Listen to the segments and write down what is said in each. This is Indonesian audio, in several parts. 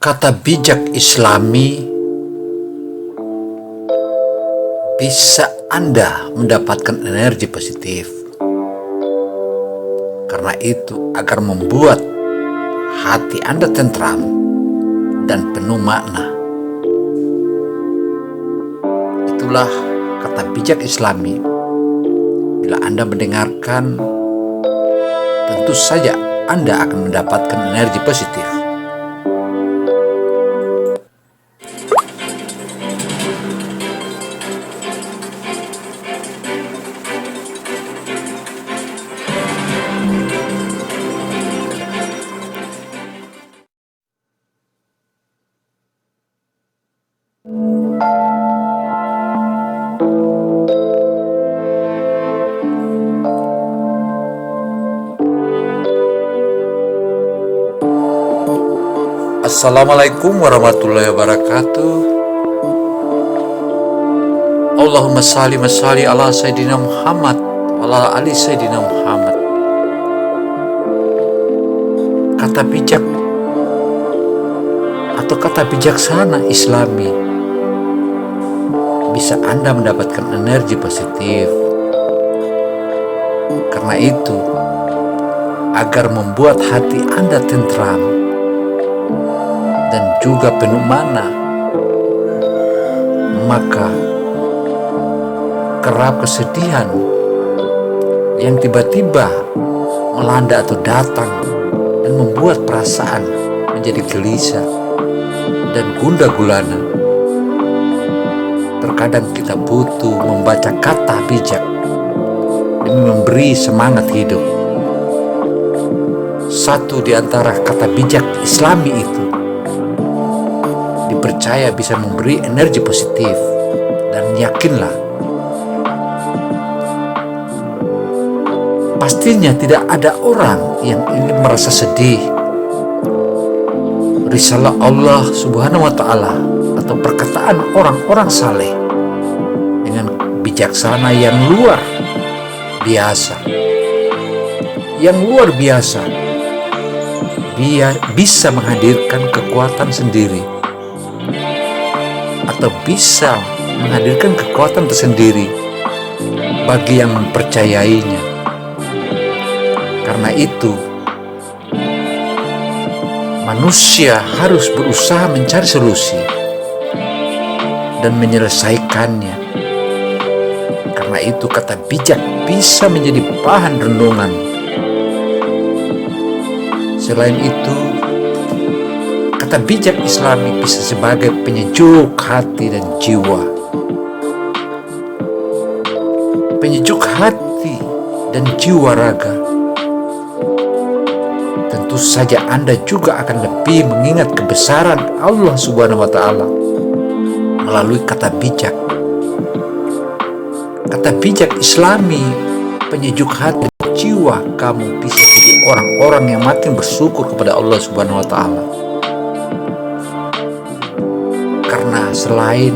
Kata bijak Islami bisa Anda mendapatkan energi positif. Karena itu, agar membuat hati Anda tentram dan penuh makna. Itulah kata bijak Islami. Bila Anda mendengarkan, tentu saja Anda akan mendapatkan energi positif. Assalamualaikum warahmatullahi wabarakatuh. Allahumma salli ala Sayyidina Muhammad wa ala ali Sayyidina Muhammad. Kata bijak atau kata bijaksana Islami bisa Anda mendapatkan energi positif. Karena itu, agar membuat hati Anda tentram dan juga penuh makna, maka kerap kesedihan yang tiba-tiba melanda atau datang dan membuat perasaan menjadi gelisah dan gundah gulana. Terkadang kita butuh membaca kata bijak demi memberi semangat hidup. Satu di antara kata bijak Islami itu dipercaya bisa memberi energi positif, dan yakinlah, pastinya tidak ada orang yang ingin merasa sedih. Risalah Allah Subhanahu wa Ta'ala atau perkataan orang-orang saleh dengan bijaksana yang luar biasa, dia bisa menghadirkan kekuatan sendiri atau bisa menghadirkan kekuatan tersendiri bagi yang mempercayainya. Karena itu, manusia harus berusaha mencari solusi dan menyelesaikannya. Karena itu, kata bijak bisa menjadi bahan renungan. Selain itu, kata bijak Islami bisa sebagai penyejuk hati dan jiwa. Penyejuk hati dan jiwa raga. Tentu saja Anda juga akan lebih mengingat kebesaran Allah Subhanahu wa Ta'ala melalui kata bijak. Kata bijak Islami penyejuk hati dan jiwa kamu bisa jadi orang-orang yang makin bersyukur kepada Allah Subhanahu wa Ta'ala. Karena selain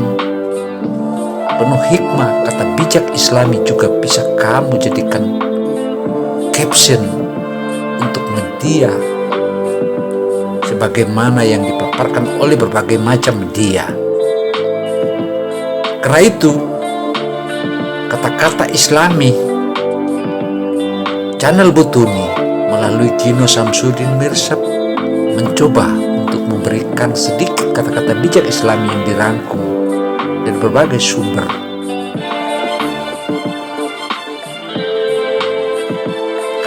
penuh hikmah, kata bijak Islami juga bisa kamu jadikan caption untuk media sebagaimana yang dipaparkan oleh berbagai macam media. Karena itu, kata-kata Islami channel Butuni melalui Gino Samsudin Mirsad mencoba untuk memberikan sedikit kata-kata bijak Islami yang dirangkum dari berbagai sumber.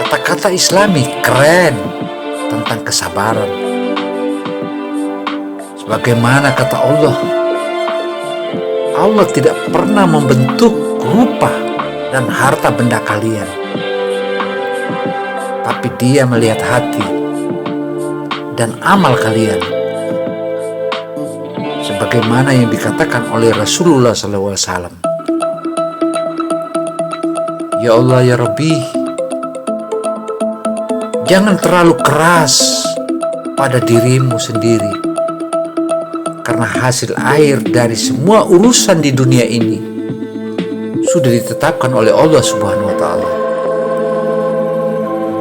Kata-kata Islami keren tentang kesabaran. Sebagaimana kata Allah, Allah tidak pernah membentuk rupa dan harta benda kalian, tapi Dia melihat hati dan amal kalian. Sebagaimana yang dikatakan oleh Rasulullah SAW. Ya Allah, ya Rabbi, jangan terlalu keras pada dirimu sendiri, karena hasil akhir dari semua urusan di dunia ini sudah ditetapkan oleh Allah Subhanahu wa Ta'ala.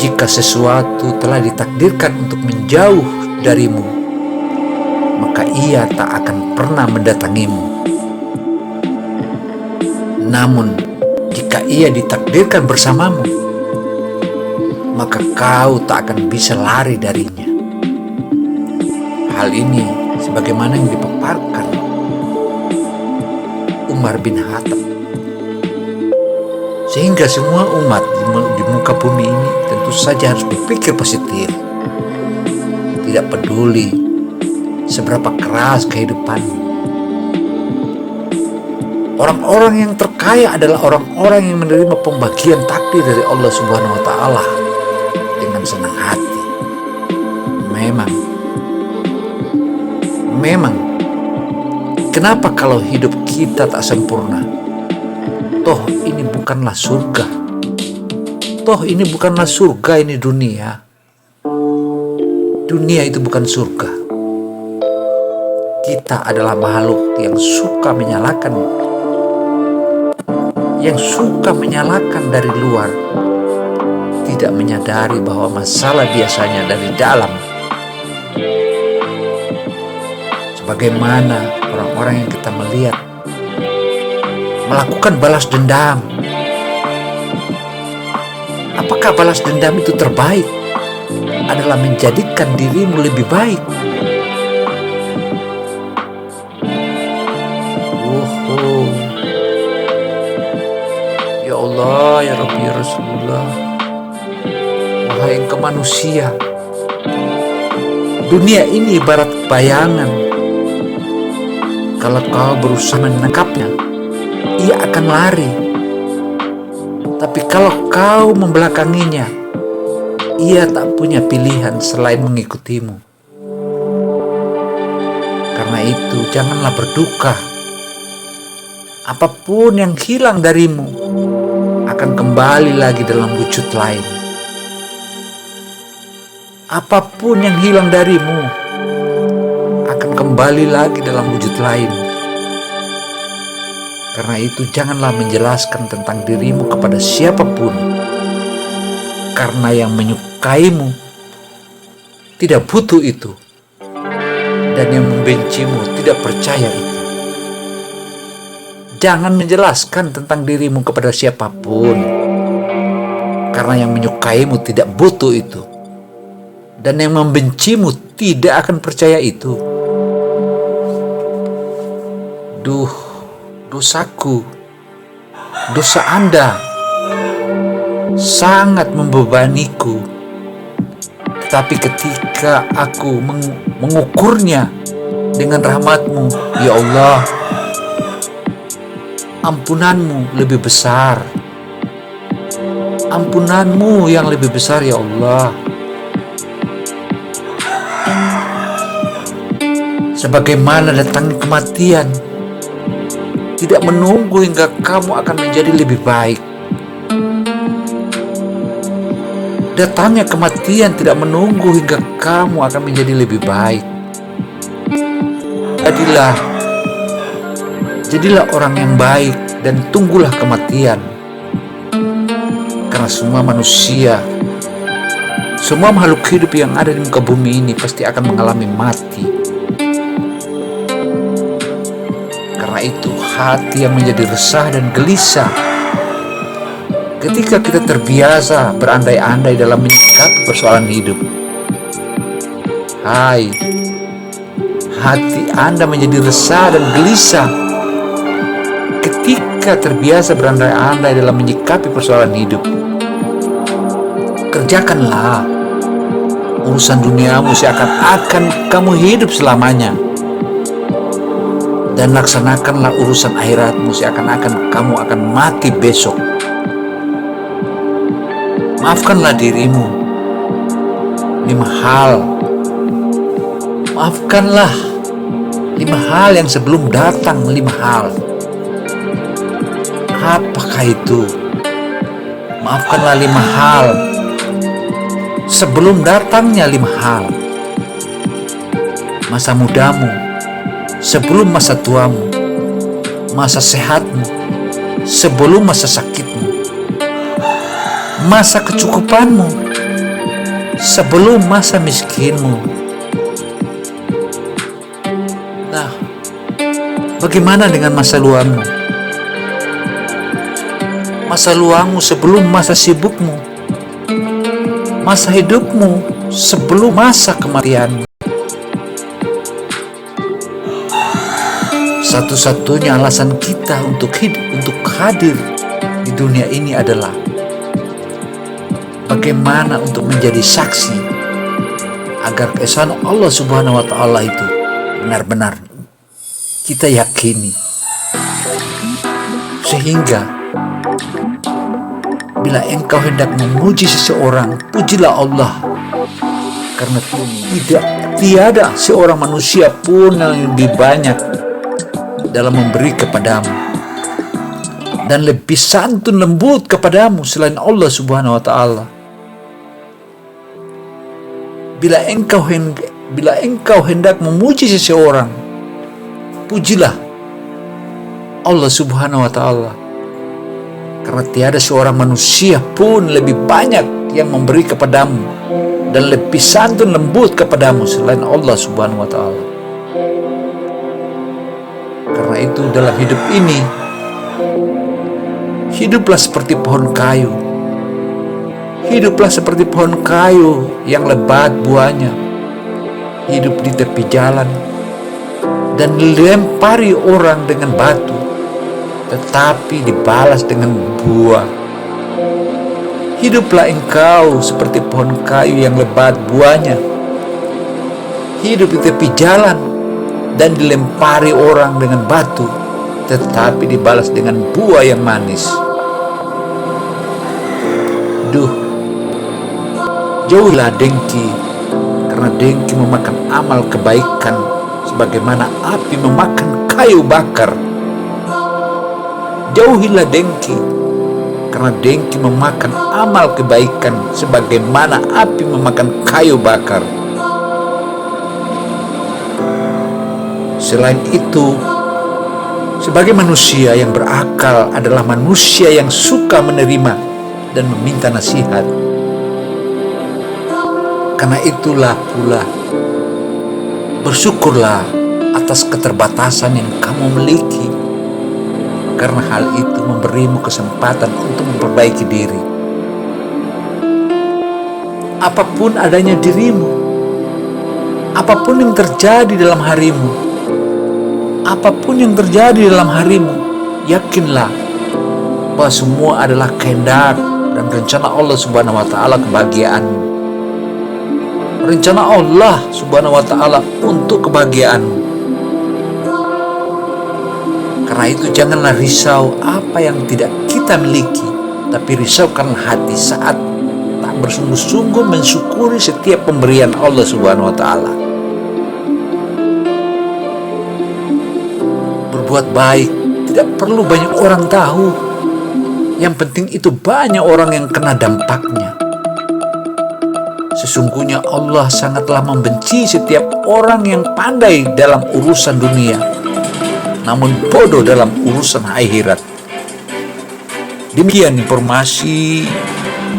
Jika sesuatu telah ditakdirkan untuk menjauh darimu, maka ia tak akan pernah mendatangimu. Namun, jika ia ditakdirkan bersamamu, maka kau tak akan bisa lari darinya. Hal ini sebagaimana yang dipaparkan Umar bin Khattab. Sehingga semua umat di muka bumi ini tentu saja harus berpikir positif. Tidak peduli seberapa keras kehidupanmu. Orang-orang yang terkaya adalah orang-orang yang menerima pembagian takdir dari Allah Subhanahu wa Ta'ala dengan senang hati. Memang, kenapa kalau hidup kita tak sempurna? Toh ini bukanlah surga. Ini dunia. Dunia itu bukan surga. Kita adalah makhluk yang suka menyalahkan dari luar, tidak menyadari bahwa masalah biasanya dari dalam. Sebagaimana orang-orang yang kita melihat melakukan balas dendam. Apakah balas dendam itu terbaik? Adalah menjadikan dirimu lebih baik. Ya Allah, ya Rabbi, ya Rasulullah, wahai engkau manusia, dunia ini ibarat bayangan. Kalau kau berusaha menangkapnya, ia akan lari. Tapi kalau kau membelakanginya, ia tak punya pilihan selain mengikutimu. Karena itu, janganlah berduka. Apapun yang hilang darimu akan kembali lagi dalam wujud lain. Apapun yang hilang darimu akan kembali lagi dalam wujud lain. Karena itu, janganlah menjelaskan tentang dirimu kepada siapapun. Karena yang menyukaimu tidak butuh itu, dan yang membencimu tidak percaya itu. Jangan menjelaskan tentang dirimu kepada siapapun, karena yang menyukaimu tidak butuh itu, dan yang membencimu tidak akan percaya itu. Dosaku, dosa Anda sangat membebaniku. Tetapi ketika aku mengukurnya dengan rahmat-Mu, ya Allah, ampunan-Mu lebih besar. Ampunan-Mu yang lebih besar, ya Allah. Sebagaimana datangnya kematian, tidak menunggu hingga kamu akan menjadi lebih baik. Datangnya kematian tidak menunggu hingga kamu akan menjadi lebih baik. Jadilah orang yang baik dan tunggulah kematian. Karena semua manusia, semua makhluk hidup yang ada di muka bumi ini pasti akan mengalami mati. Karena itu, hati yang menjadi resah dan gelisah ketika kita terbiasa berandai-andai dalam menyikapi persoalan hidup. Hai, hati Anda menjadi resah dan gelisah ketika terbiasa berandai-andai dalam menyikapi persoalan hidup. Kerjakanlah urusan duniamu seakan-akan kamu hidup selamanya, dan laksanakanlah urusan akhiratmu seakan-akan kamu akan mati besok. Maafkanlah dirimu 5 hal. Maafkanlah 5 hal yang sebelum datang 5 hal. Apakah itu? Maafkanlah 5 hal sebelum datangnya 5 hal. Masa mudamu sebelum masa tuamu, masa sehatmu sebelum masa sakitmu, masa kecukupanmu sebelum masa miskinmu, Nah, bagaimana dengan masa luangmu? Masa luangmu sebelum masa sibukmu, masa hidupmu sebelum masa kematianmu. Satu-satunya alasan kita untuk hidup, untuk hadir di dunia ini adalah bagaimana untuk menjadi saksi agar keesaan Allah Subhanahu wa Ta'ala itu benar-benar kita yakini, sehingga bila engkau hendak memuji seseorang, pujilah Allah, karena tiada seorang manusia pun yang lebih banyak dalam memberi kepadamu dan lebih santun lembut kepadamu selain Allah Subhanahu wa Ta'ala. Bila engkau hendak memuji seseorang, pujilah Allah Subhanahu wa Ta'ala, karena tiada seorang manusia pun lebih banyak yang memberi kepadamu dan lebih santun lembut kepadamu selain Allah Subhanahu wa Ta'ala. Karena itu dalam hidup ini, hiduplah seperti pohon kayu. Hiduplah seperti pohon kayu yang lebat buahnya, hidup di tepi jalan dan dilempari orang dengan batu, tetapi dibalas dengan buah. Hiduplah engkau seperti pohon kayu yang lebat buahnya, hidup di tepi jalan dan dilempari orang dengan batu, tetapi dibalas dengan buah yang manis. Jauhilah dengki, karena dengki memakan amal kebaikan sebagaimana api memakan kayu bakar. Jauhilah dengki, karena dengki memakan amal kebaikan sebagaimana api memakan kayu bakar. Selain itu, sebagai manusia yang berakal adalah manusia yang suka menerima dan meminta nasihat. Karena itulah pula, bersyukurlah atas keterbatasan yang kamu miliki, karena hal itu memberimu kesempatan untuk memperbaiki diri. Apapun adanya dirimu, apapun yang terjadi dalam harimu, apapun yang terjadi dalam harimu, yakinlah bahwa semua adalah kehendak dan rencana Allah Subhanahu wa Ta'ala kebahagiaanmu. Rencana Allah Subhanahu wa Ta'ala untuk kebahagiaanmu. Karena itu janganlah risau apa yang tidak kita miliki, tapi risaukanlah hati saat tak bersungguh-sungguh mensyukuri setiap pemberian Allah Subhanahu wa Ta'ala. Berbuat baik tidak perlu banyak orang tahu, yang penting itu banyak orang yang kena dampaknya. Sesungguhnya Allah sangatlah membenci setiap orang yang pandai dalam urusan dunia, namun bodoh dalam urusan akhirat. Demikian informasi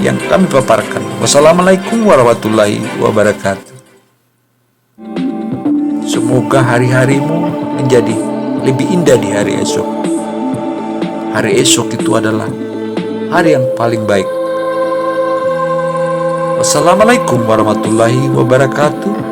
yang kami paparkan. Wassalamualaikum warahmatullahi wabarakatuh. Semoga hari-harimu menjadi lebih indah di hari esok. Hari esok itu adalah hari yang paling baik. Wassalamualaikum warahmatullahi wabarakatuh.